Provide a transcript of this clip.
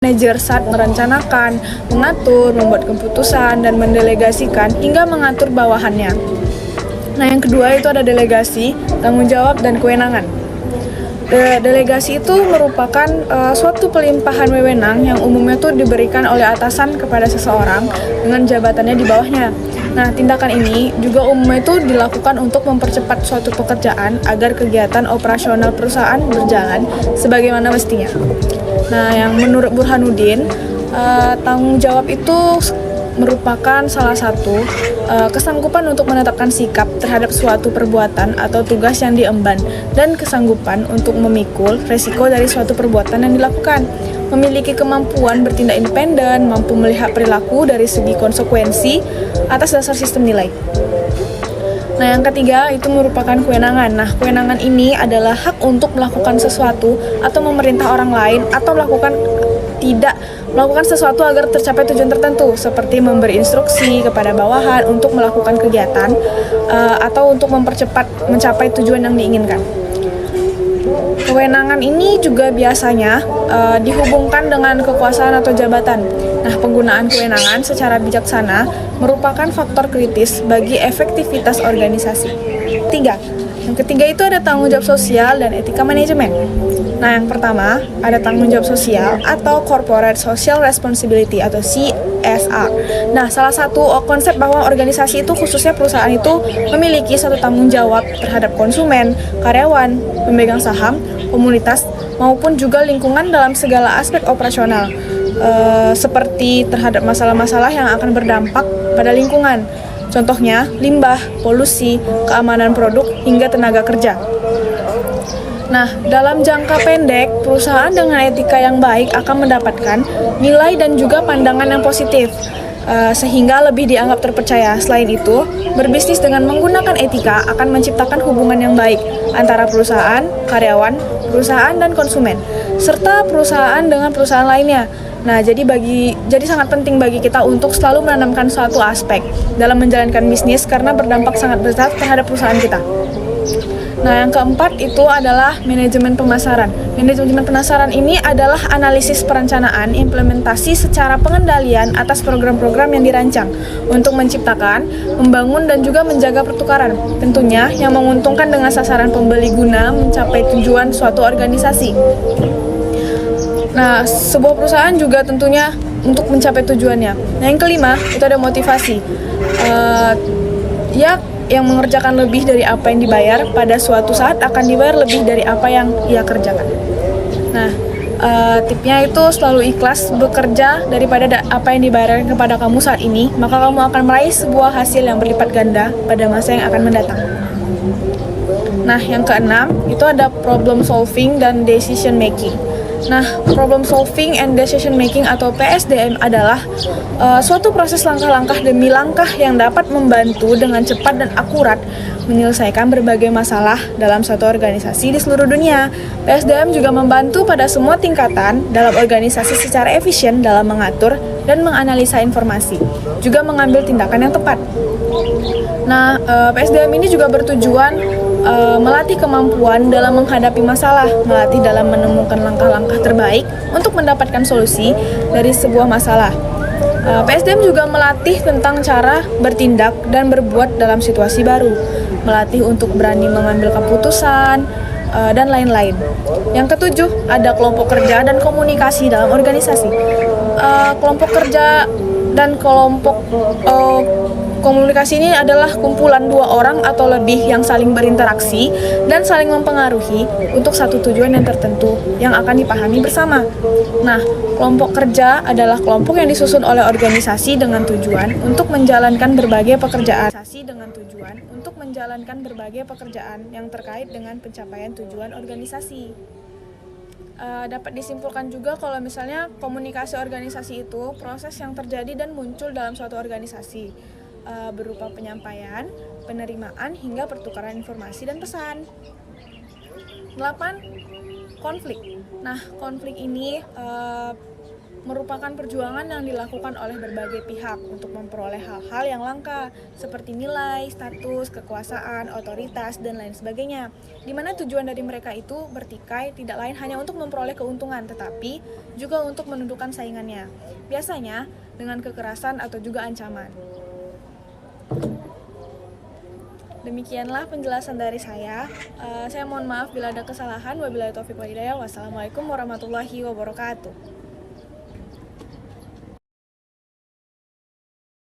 Manajer saat merencanakan, mengatur, membuat keputusan, dan mendelegasikan hingga mengatur bawahannya. Nah, yang kedua itu ada delegasi, tanggung jawab, dan kewenangan. Delegasi itu merupakan suatu pelimpahan wewenang yang umumnya tuh diberikan oleh atasan kepada seseorang dengan jabatannya di bawahnya. Nah, tindakan ini juga umumnya itu dilakukan untuk mempercepat suatu pekerjaan agar kegiatan operasional perusahaan berjalan sebagaimana mestinya. Nah, yang menurut Burhanuddin, tanggung jawab itu merupakan salah satu kesanggupan untuk menetapkan sikap terhadap suatu perbuatan atau tugas yang diemban dan kesanggupan untuk memikul resiko dari suatu perbuatan yang dilakukan, memiliki kemampuan bertindak independen, mampu melihat perilaku dari segi konsekuensi atas dasar sistem nilai. Nah, yang ketiga itu merupakan kewenangan. Nah, kewenangan ini adalah hak untuk melakukan sesuatu atau memerintah orang lain atau melakukan sesuatu agar tercapai tujuan tertentu, seperti memberi instruksi kepada bawahan untuk melakukan kegiatan atau untuk mencapai tujuan yang diinginkan. Kewenangan ini juga biasanya dihubungkan dengan kekuasaan atau jabatan. Nah, penggunaan kewenangan secara bijaksana merupakan faktor kritis bagi efektivitas organisasi. Yang ketiga itu ada tanggung jawab sosial dan etika manajemen. Nah, yang pertama ada tanggung jawab sosial atau Corporate Social Responsibility atau CSR. Nah, salah satu konsep bahwa organisasi itu, khususnya perusahaan itu, memiliki satu tanggung jawab terhadap konsumen, karyawan, pemegang saham, komunitas, maupun juga lingkungan dalam segala aspek operasional, seperti terhadap masalah-masalah yang akan berdampak pada lingkungan. Contohnya, limbah, polusi, keamanan produk, hingga tenaga kerja. Nah, dalam jangka pendek, perusahaan dengan etika yang baik akan mendapatkan nilai dan juga pandangan yang positif, sehingga lebih dianggap terpercaya. Selain itu, berbisnis dengan menggunakan etika akan menciptakan hubungan yang baik antara perusahaan, karyawan, perusahaan, dan konsumen, serta perusahaan dengan perusahaan lainnya. Nah, jadi sangat penting bagi kita untuk selalu menanamkan suatu aspek dalam menjalankan bisnis karena berdampak sangat besar terhadap perusahaan kita. Nah, yang keempat itu adalah manajemen pemasaran. Manajemen pemasaran ini adalah analisis perencanaan, implementasi secara pengendalian atas program-program yang dirancang untuk menciptakan, membangun, dan juga menjaga pertukaran. Tentunya yang menguntungkan dengan sasaran pembeli guna mencapai tujuan suatu organisasi. Nah, sebuah perusahaan juga tentunya untuk mencapai tujuannya. Nah, yang kelima itu ada motivasi. Yang mengerjakan lebih dari apa yang dibayar pada suatu saat akan dibayar lebih dari apa yang ia kerjakan. Nah, tipnya itu selalu ikhlas bekerja daripada apa yang dibayarkan kepada kamu saat ini, maka kamu akan meraih sebuah hasil yang berlipat ganda pada masa yang akan mendatang. Nah, yang keenam itu ada problem solving dan decision making. Nah, problem solving and decision making atau PSDM adalah suatu proses langkah-langkah demi langkah yang dapat membantu dengan cepat dan akurat menyelesaikan berbagai masalah dalam suatu organisasi di seluruh dunia. PSDM juga membantu pada semua tingkatan dalam organisasi secara efisien dalam mengatur dan menganalisa informasi, juga mengambil tindakan yang tepat. Nah, PSDM ini juga bertujuan melatih kemampuan dalam menghadapi masalah, melatih dalam menemukan langkah-langkah terbaik untuk mendapatkan solusi dari sebuah masalah. PSDM juga melatih tentang cara bertindak dan berbuat dalam situasi baru, melatih untuk berani mengambil keputusan, dan lain-lain. Yang ketujuh, ada kelompok kerja dan komunikasi dalam organisasi. Kelompok kerja dan kelompok komunikasi ini adalah kumpulan dua orang atau lebih yang saling berinteraksi dan saling mempengaruhi untuk satu tujuan yang tertentu yang akan dipahami bersama. Nah, kelompok kerja adalah kelompok yang disusun oleh organisasi dengan tujuan untuk menjalankan berbagai pekerjaan yang terkait dengan pencapaian tujuan organisasi. Dapat disimpulkan juga kalau misalnya komunikasi organisasi itu proses yang terjadi dan muncul dalam suatu organisasi, berupa penyampaian, penerimaan, hingga pertukaran informasi dan pesan. 8. Konflik. Nah, konflik ini merupakan perjuangan yang dilakukan oleh berbagai pihak untuk memperoleh hal-hal yang langka, seperti nilai, status, kekuasaan, otoritas, dan lain sebagainya. Di mana tujuan dari mereka itu bertikai tidak lain hanya untuk memperoleh keuntungan, tetapi juga untuk menundukkan saingannya. Biasanya dengan kekerasan atau juga ancaman. Demikianlah penjelasan dari saya. Saya mohon maaf bila ada kesalahan. Wabillahi taufiq wal hidayah. Wassalamualaikum warahmatullahi wabarakatuh.